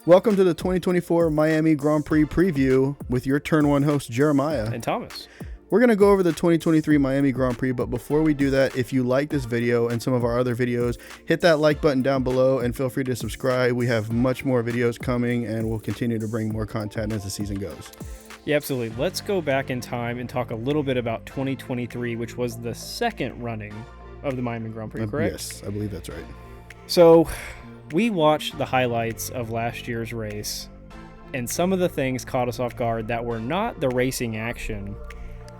Welcome to the 2024 Miami Grand Prix preview with your Turn 1 host, Jeremiah. And Thomas. We're going to go over the 2023 Miami Grand Prix, but before we do that, if you like this video and some of our other videos, hit that like button down below and feel free to subscribe. We have much more videos coming and we'll continue to bring more content as the season goes. Yeah, absolutely. Let's go back in time and talk a little bit about 2023, which was the second running of the Miami Grand Prix, correct? Yes, I believe that's right. So we watched the highlights of last year's race, and some of the things caught us off guard that were not the racing action.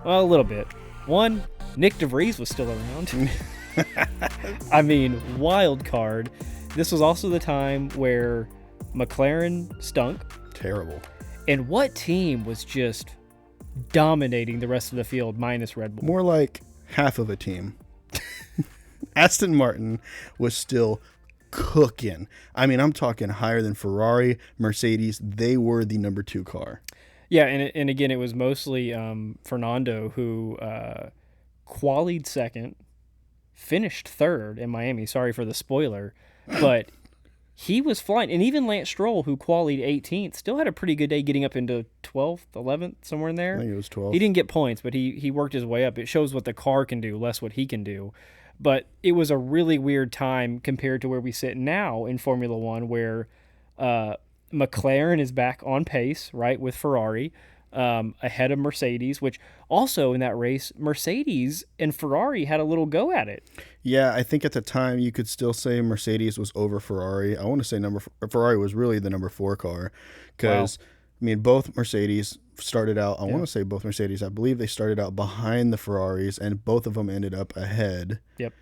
Well, a little bit. One, Nick DeVries was still around. I mean, wild card. This was also the time where McLaren stunk. Terrible. And what team was just dominating the rest of the field minus Red Bull? More like half of a team. Aston Martin was still cooking. I mean, I'm talking higher than Ferrari, Mercedes. They were the number 2 car. Yeah, and again, it was mostly Fernando who qualied second, finished third in Miami. Sorry for the spoiler, but he was flying. And even Lance Stroll, who qualied 18th, still had a pretty good day getting up into 12th, 11th, somewhere in there. I think it was 12th. He didn't get points, but he worked his way up. It shows what the car can do, less what he can do. But it was a really weird time compared to where we sit now in Formula One, where McLaren is back on pace, right, with Ferrari, ahead of Mercedes, which also in that race, Mercedes and Ferrari had a little go at it. Yeah, I think at the time you could still say Mercedes was over Ferrari. I want to say Ferrari was really the number 4 car because, wow. I mean, both Mercedes started out, I want to say both Mercedes, I believe they started out behind the Ferraris and both of them ended up ahead. Yep.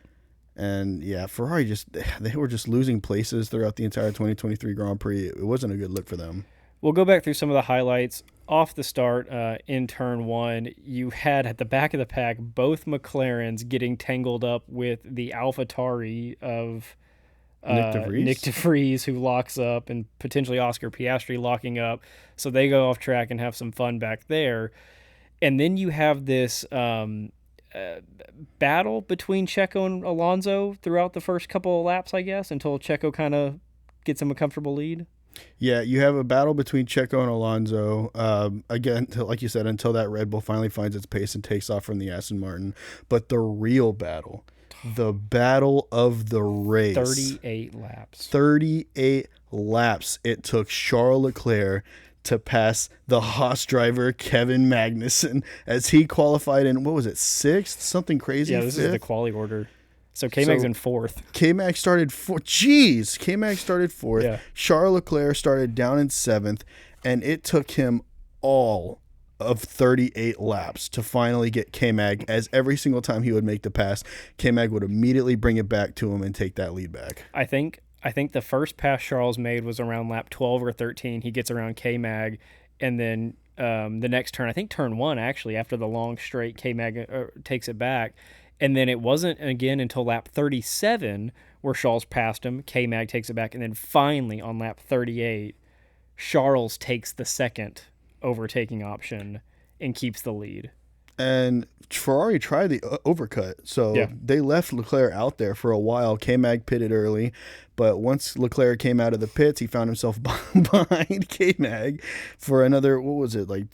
And yeah, Ferrari they were just losing places throughout the entire 2023 Grand Prix. It wasn't a good look for them. We'll go back through some of the highlights. Off the start, in Turn 1, you had at the back of the pack both McLarens getting tangled up with the AlphaTauri of Nick DeVries, who locks up, and potentially Oscar Piastri locking up. So they go off track and have some fun back there. And then you have this battle between Checo and Alonso throughout the first couple of laps, I guess, until Checo kind of gets him a comfortable lead. Yeah, you have a battle between Checo and Alonso, again, like you said, until that Red Bull finally finds its pace and takes off from the Aston Martin. But the real battle, the battle of the race. 38 laps. 38 laps it took Charles Leclerc to pass the Haas driver, Kevin Magnussen, as he qualified in, what was it, 6th? Something crazy? Yeah, this 5th? is the quali order. So K-Mag's in 4th. K-Mag started 4th. Jeez. K-Mag started 4th. Yeah. Charles Leclerc started down in 7th, and it took him all of 38 laps to finally get K-Mag, as every single time he would make the pass, K-Mag would immediately bring it back to him and take that lead back. I think the first pass Charles made was around lap 12 or 13. He gets around K-Mag, and then the next turn, I think turn 1 actually, after the long straight, K-Mag takes it back. And then it wasn't again until lap 37 where Charles passed him. K-Mag takes it back. And then finally on lap 38, Charles takes the second overtaking option and keeps the lead. And Ferrari tried the overcut. So they left Leclerc out there for a while. K-Mag pitted early. But once Leclerc came out of the pits, he found himself behind K-Mag for another, what was it, like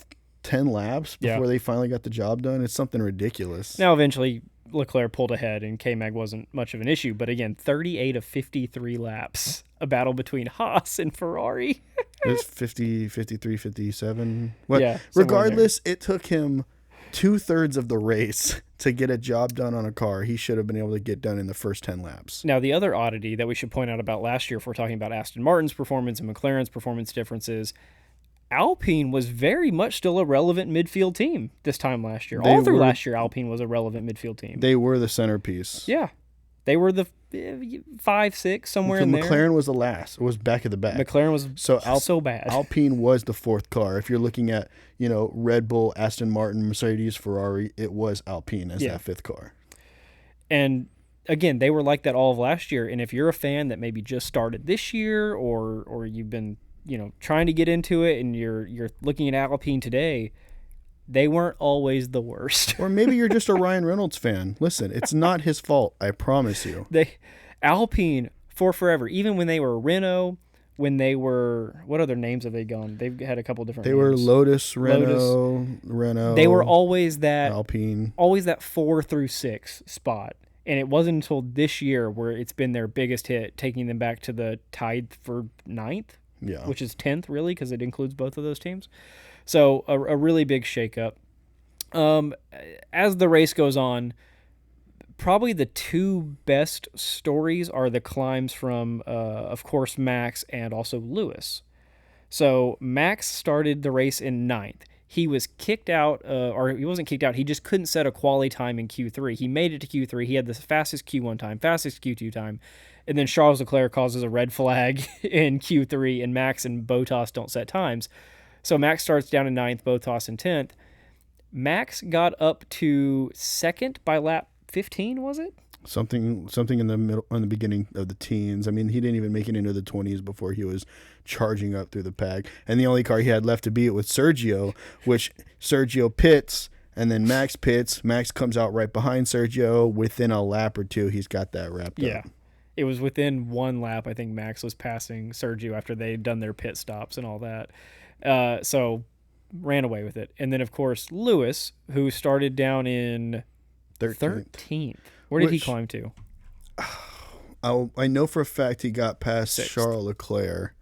10 laps before they finally got the job done. It's something ridiculous. Now, eventually, Leclerc pulled ahead and K-Mag wasn't much of an issue. But again, 38 of 53 laps, a battle between Haas and Ferrari. It's 50, 53, 57. Well, yeah, regardless, it took him 2/3 of the race to get a job done on a car he should have been able to get done in the first 10 laps. Now, the other oddity that we should point out about last year, if we're talking about Aston Martin's performance and McLaren's performance differences, Alpine was very much still a relevant midfield team this time last year. All through last year, Alpine was a relevant midfield team. They were the centerpiece. Yeah. They were the 5, 6, somewhere in there. McLaren was the last. It was back of the back. McLaren was so bad. Alpine was the 4th car. If you're looking at, Red Bull, Aston Martin, Mercedes, Ferrari, it was Alpine as that 5th car. And again, they were like that all of last year. And if you're a fan that maybe just started this year or you've been trying to get into it and you're looking at Alpine today, they weren't always the worst. Or maybe you're just a Ryan Reynolds fan. Listen, it's not his fault, I promise you. Alpine for forever, even when they were Renault, when they were, what other names have they gone? They've had a couple different They names. were Lotus, Renault. They were always that Alpine. 4 through 6 spot. And it wasn't until this year where it's been their biggest hit, taking them back to the tied for 9th, which is 10th, really, because it includes both of those teams. So a really big shakeup. As the race goes on, probably the two best stories are the climbs from, of course, Max and also Lewis. So Max started the race in 9th. He was kicked out, or he wasn't kicked out. He just couldn't set a quali time in Q3. He made it to Q3. He had the fastest Q1 time, fastest Q2 time. And then Charles Leclerc causes a red flag in Q3, and Max and Bottas don't set times. So Max starts down in 9th, Bottas in 10th. Max got up to 2nd by lap 15, was it? Something in the middle, in the beginning of the teens. I mean, he didn't even make it into the 20s before he was charging up through the pack. And the only car he had left to beat was Sergio, which Sergio pits, and then Max pits. Max comes out right behind Sergio. Within a lap or two, he's got that wrapped up. Yeah. It was within one lap, I think Max was passing Sergio after they'd done their pit stops and all that. So ran away with it. And then, of course, Lewis, who started down in 13th. Where did he climb to? I know for a fact he got past 6th. Charles Leclerc.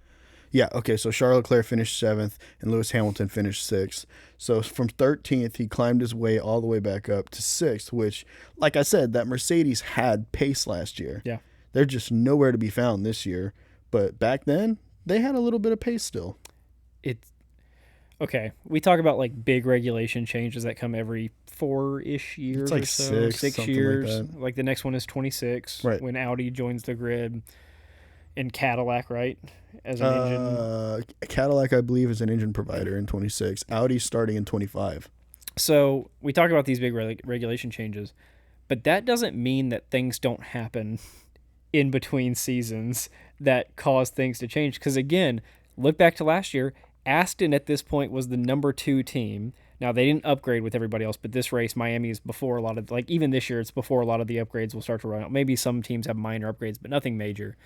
Yeah, okay, so Charles Leclerc finished 7th and Lewis Hamilton finished 6th. So from 13th, he climbed his way all the way back up to 6th, which, like I said, that Mercedes had pace last year. Yeah. They're just nowhere to be found this year. But back then, they had a little bit of pace still. Okay, we talk about like big regulation changes that come every 4-ish years. It's like or so. 6 years. like that. Like the next one is 26, right, when Audi joins the grid, and Cadillac, right, as an engine. Cadillac, I believe, is an engine provider in 26. Audi's starting in 25. So we talk about these big regulation changes, but that doesn't mean that things don't happen in between seasons that cause things to change. Because again, look back to last year. Aston at this point was the number 2 team. Now, they didn't upgrade with everybody else, but this race, Miami is before a lot of, like even this year, it's before a lot of the upgrades will start to run out. Maybe some teams have minor upgrades, but nothing major.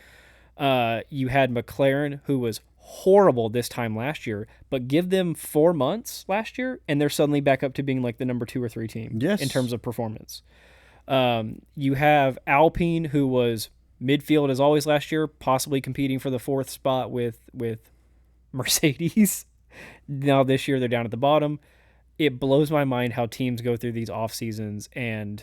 You had McLaren, who was horrible this time last year, but give them 4 months last year, and they're suddenly back up to being like the number 2 or 3 team in terms of performance. You have Alpine, who was midfield as always last year, possibly competing for the 4th spot with Mercedes. Now this year they're down at the bottom. It blows my mind how teams go through these off seasons and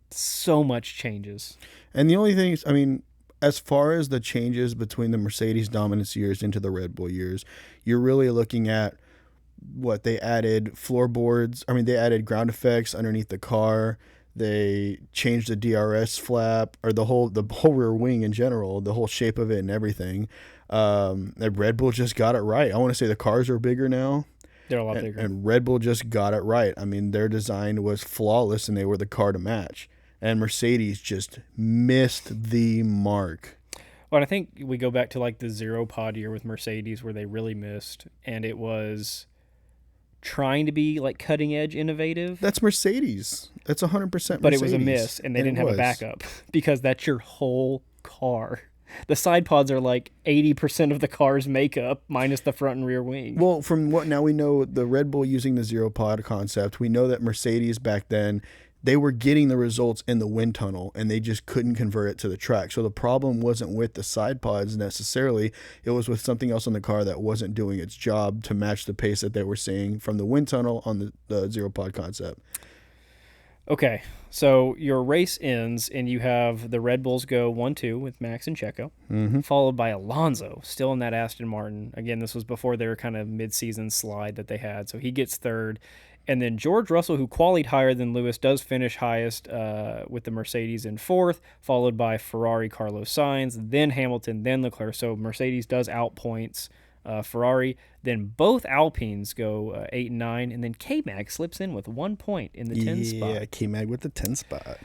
so much changes. And the only thing is, I mean, as far as the changes between the Mercedes dominance years into the Red Bull years, you're really looking at what they added floorboards. I mean, they added ground effects underneath the car. They changed the DRS flap, or the whole rear wing in general, the whole shape of it and everything. Red Bull just got it right. I want to say the cars are bigger now. They're a lot bigger. And Red Bull just got it right. I mean, their design was flawless, and they were the car to match. And Mercedes just missed the mark. Well, I think we go back to like the 0 pod year with Mercedes where they really missed, and it was trying to be like cutting edge innovative. That's Mercedes. That's 100% Mercedes. But it was a miss, and they didn't have a backup because that's your whole car. The side pods are like 80% of the car's makeup minus the front and rear wing. Well, from what now we know, the Red Bull using the 0 pod concept, we know that Mercedes back then, they were getting the results in the wind tunnel, and they just couldn't convert it to the track. So the problem wasn't with the side pods necessarily. It was with something else on the car that wasn't doing its job to match the pace that they were seeing from the wind tunnel on the 0 pod concept. Okay, so your race ends, and you have the Red Bulls go 1-2 with Max and Checo, followed by Alonso, still in that Aston Martin. Again, this was before their kind of mid-season slide that they had, so he gets 3rd. And then George Russell, who qualied higher than Lewis, does finish highest with the Mercedes in 4th, followed by Ferrari, Carlos Sainz, then Hamilton, then Leclerc. So Mercedes does outpoints Ferrari. Then both Alpines go 8 and 9, and then K-Mag slips in with 1 point in the 10 spot. Yeah, K-Mag with the 10 spot.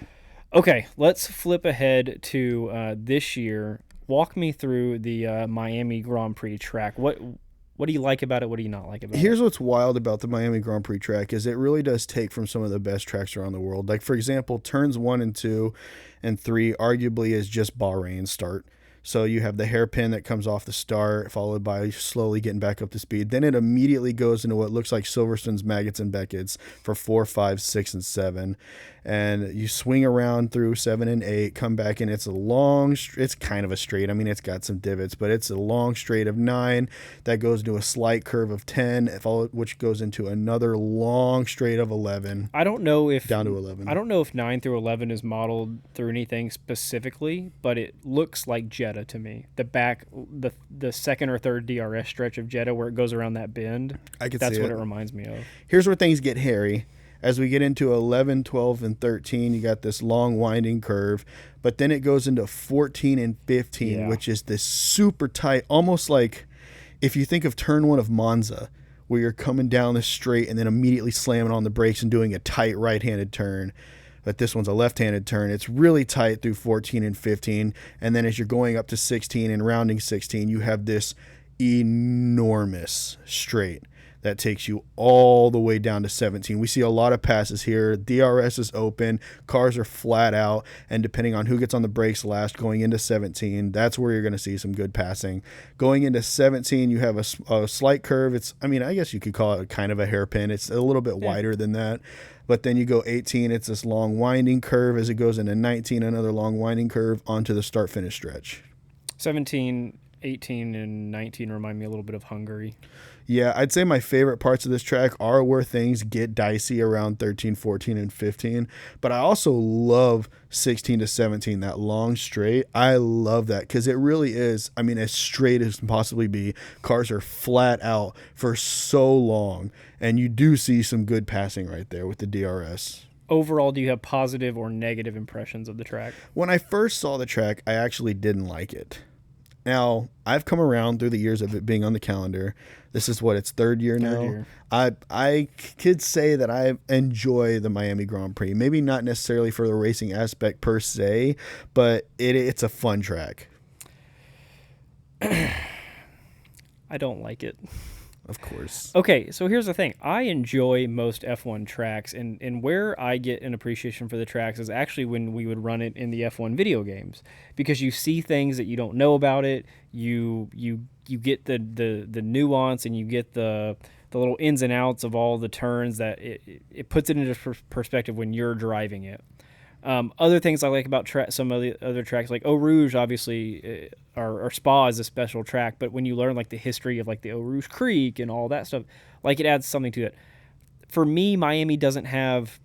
Okay, let's flip ahead to this year. Walk me through the Miami Grand Prix track. What do you like about it? What do you not like about it? Here's what's wild about the Miami Grand Prix track is it really does take from some of the best tracks around the world. Like, for example, turns 1 and 2 and 3 arguably is just Bahrain start. So you have the hairpin that comes off the start, followed by slowly getting back up to speed. Then it immediately goes into what looks like Silverstone's Maggots and Beckett's for 4, 5, 6, and 7. And you swing around through 7 and 8, come back, and it's a long, it's kind of a straight. I mean, it's got some divots, but it's a long straight of 9 that goes into a slight curve of 10, which goes into another long straight of 11. I don't know if down to 11. I don't know if 9 through 11 is modeled through anything specifically, but it looks like Jeddah to me. The second or third DRS stretch of Jeddah where it goes around that bend. That's what it reminds me of. Here's where things get hairy. As we get into 11, 12, and 13, you got this long winding curve, but then it goes into 14 and 15, which is this super tight, almost like if you think of turn 1 of Monza, where you're coming down the straight and then immediately slamming on the brakes and doing a tight right-handed turn. But this one's a left-handed turn. It's really tight through 14 and 15, and then as you're going up to 16 and rounding 16, you have this enormous straight that takes you all the way down to 17. We see a lot of passes here. DRS is open. Cars are flat out. And depending on who gets on the brakes last going into 17, that's where you're going to see some good passing. Going into 17, you have a slight curve. I guess you could call it kind of a hairpin. It's a little bit wider than that. But then you go 18, it's this long winding curve. As it goes into 19, another long winding curve onto the start-finish stretch. 17, 18, and 19 remind me a little bit of Hungary. Yeah, I'd say my favorite parts of this track are where things get dicey around 13, 14, and 15. But I also love 16 to 17, that long straight. I love that because it really is, as straight as can possibly be. Cars are flat out for so long. And you do see some good passing right there with the DRS. Overall, do you have positive or negative impressions of the track? When I first saw the track, I actually didn't like it. Now, I've come around through the years of it being on the calendar. This is its third year now. I could say that I enjoy the Miami Grand Prix. Maybe not necessarily for the racing aspect per se, but it's a fun track. I don't like it. Of course. Okay, so here's the thing. I enjoy most F1 tracks, and where I get an appreciation for the tracks is actually when we would run it in the F1 video games, because you see things that you don't know about it. You get the nuance, and you get the little ins and outs of all the turns that it puts it into perspective when you're driving it. Other things I like about some of the other tracks, like Eau Rouge, obviously, or Spa is a special track, but when you learn like the history of like the Eau Rouge Creek and all that stuff, like it adds something to it. For me, Miami doesn't have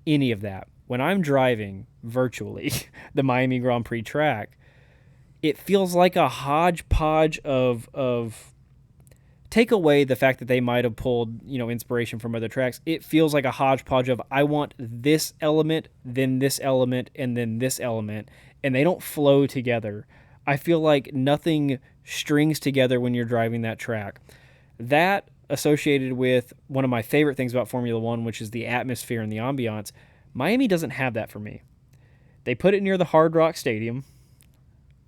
any of that. When I'm driving virtually the Miami Grand Prix track, it feels like a hodgepodge of take away the fact that they might have pulled, inspiration from other tracks. It feels like a hodgepodge of I want this element, then this element, and then this element, and they don't flow together. I feel like nothing strings together when you're driving that track. That associated with one of my favorite things about Formula One, which is the atmosphere and the ambiance. Miami doesn't have that for me. They put it near the Hard Rock Stadium.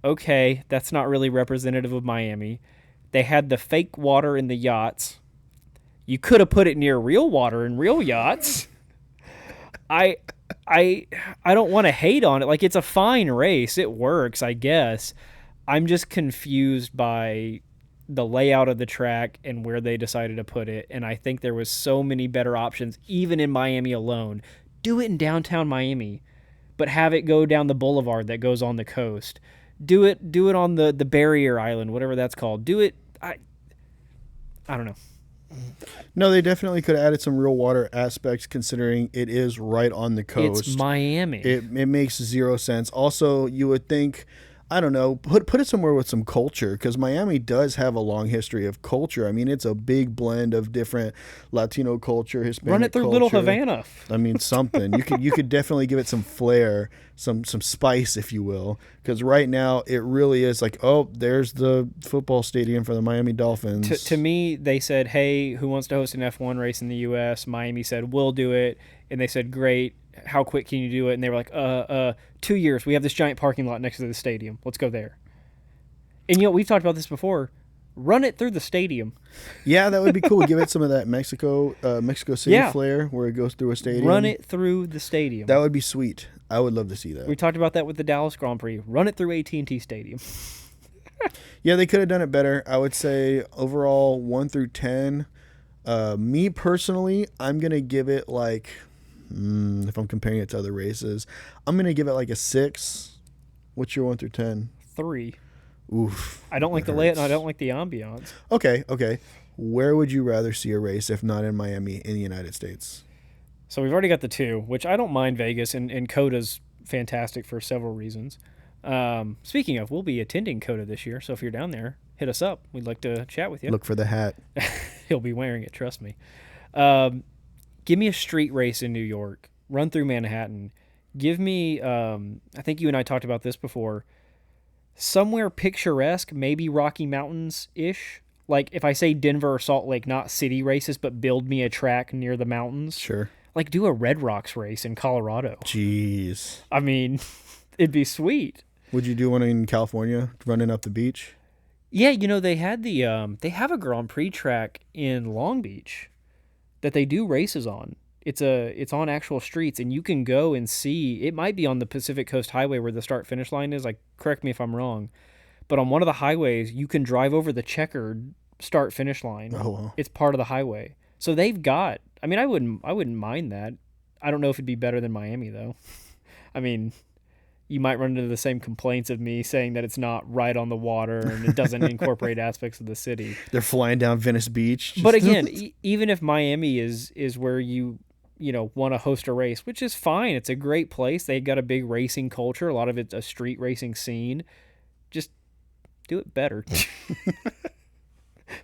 Okay, that's not really representative of Miami. They had the fake water in the yachts. You could have put it near real water and real yachts. I don't want to hate on it. Like, it's a fine race. It works, I guess. I'm just confused by the layout of the track and where they decided to put it. And I think there was so many better options, even in Miami alone. Do it in downtown Miami, but have it go down the boulevard that goes on the coast. Do it on the barrier island, whatever that's called. Do it. I don't know. No, they definitely could have added some real water aspects, considering it is right on the coast. It's Miami. It makes zero sense. Also, you would think, I don't know, put it somewhere with some culture, because Miami does have a long history of culture. It's a big blend of different Latino culture, Hispanic Run it through culture. Little Havana. Something. You could definitely give it some flair, some spice, if you will, because right now it really is like, oh, there's the football stadium for the Miami Dolphins. To me, they said, hey, who wants to host an F1 race in the U.S.? Miami said, we'll do it. And they said, great. How quick can you do it? And they were like, 2 years. We have this giant parking lot next to the stadium. Let's go there. And we've talked about this before. run it through the stadium. Yeah, that would be cool. Give it some of that Mexico City flair where it goes through a stadium. Run it through the stadium. That would be sweet. I would love to see that. We talked about that with the Dallas Grand Prix. Run it through AT&T Stadium. Yeah, they could have done it better. I would say overall 1 through 10. Me personally, I'm going to give it like, if I'm comparing it to other races, I'm going to give it like a 6. What's your 1 through 10? 3. Oof. I don't like the layout and I don't like the ambiance. Okay. Where would you rather see a race if not in Miami, in the United States? So we've already got the 2, which I don't mind Vegas, and CODA's fantastic for several reasons. Speaking of, we'll be attending CODA this year, so if you're down there, hit us up. We'd like to chat with you. Look for the hat. He'll be wearing it, trust me. Give me a street race in New York. Run through Manhattan. Give me, I think you and I talked about this before, somewhere picturesque, maybe Rocky Mountains-ish. Like, if I say Denver or Salt Lake, not city races, but build me a track near the mountains. Sure. Like, do a Red Rocks race in Colorado. Jeez. I mean, it'd be sweet. Would you do one in California, running up the beach? Yeah, they had they have a Grand Prix track in Long Beach that they do races on. It's on actual streets, and you can go and see. It might be on the Pacific Coast Highway where the start-finish line is. Like, correct me if I'm wrong. But on one of the highways, you can drive over the checkered start-finish line. Oh, wow. It's part of the highway. So they've got, I mean, I wouldn't mind that. I don't know if it'd be better than Miami, though. I mean, you might run into the same complaints of me saying that it's not right on the water and it doesn't incorporate aspects of the city. They're flying down Venice Beach. But again, even if Miami is where you want to host a race, which is fine. It's a great place. They've got a big racing culture. A lot of it's a street racing scene. Just do it better.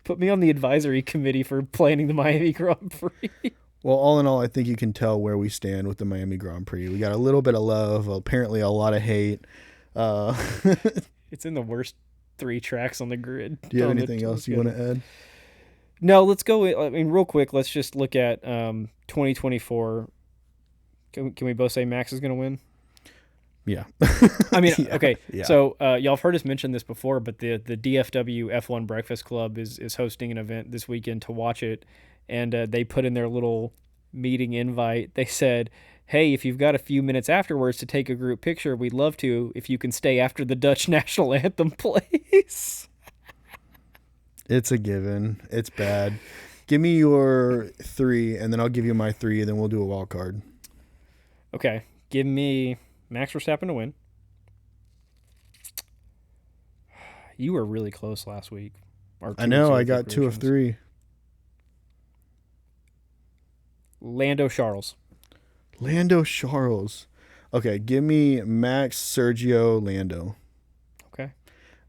Put me on the advisory committee for planning the Miami Grand Prix. Well, all in all, I think you can tell where we stand with the Miami Grand Prix. We got a little bit of love, apparently a lot of hate. It's in the worst 3 tracks on the grid. Do you have anything else you want to add? No, let's go. I mean, real quick, let's just look at 2024. Can we both say Max is going to win? Yeah. I mean, yeah. Okay. Yeah. So y'all have heard us mention this before, but the DFW F1 Breakfast Club is hosting an event this weekend to watch it. And they put in their little meeting invite. They said, hey, if you've got a few minutes afterwards to take a group picture, we'd love to if you can stay after the Dutch national anthem plays. It's a given. It's bad. Give me your 3, and then I'll give you my 3, and then we'll do a wild card. Okay. Give me Max Verstappen to win. You were really close last week. I know. I got 2 of 3. Lando Charles. Okay, give me Max, Sergio, Lando. Okay.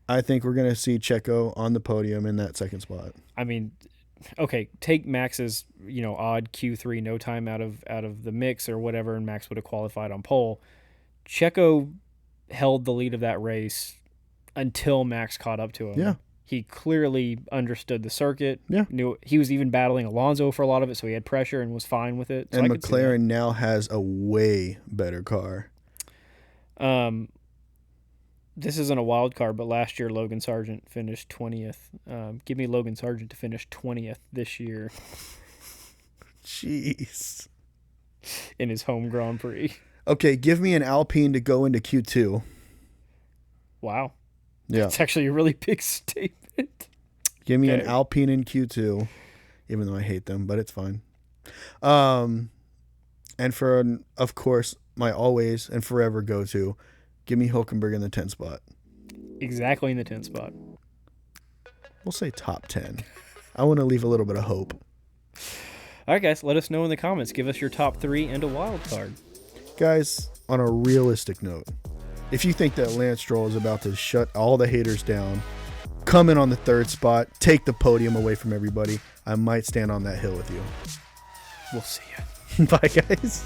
I think we're going to see Checo on the podium in that second spot. I mean, okay, take Max's, odd Q3 no time out of the mix or whatever, and Max would have qualified on pole. Checo held the lead of that race until Max caught up to him. Yeah. He clearly understood the circuit. Yeah. Knew he was even battling Alonso for a lot of it, so he had pressure and was fine with it. So and McLaren now has a way better car. This isn't a wild card, but last year Logan Sargent finished 20th. Give me Logan Sargent to finish 20th this year. Jeez. In his home Grand Prix. Okay, give me an Alpine to go into Q2. Wow. Yeah. It's actually a really big statement. Give me an Alpine in Q2, even though I hate them, but it's fine. And for, of course, my always and forever go-to, give me Hülkenberg in the 10 spot. Exactly in the 10 spot. We'll say top 10. I want to leave a little bit of hope. All right, guys, let us know in the comments. Give us your top 3 and a wild card. Guys, on a realistic note, if you think that Lance Stroll is about to shut all the haters down, come in on the 3rd spot, take the podium away from everybody, I might stand on that hill with you. We'll see you. Bye, guys.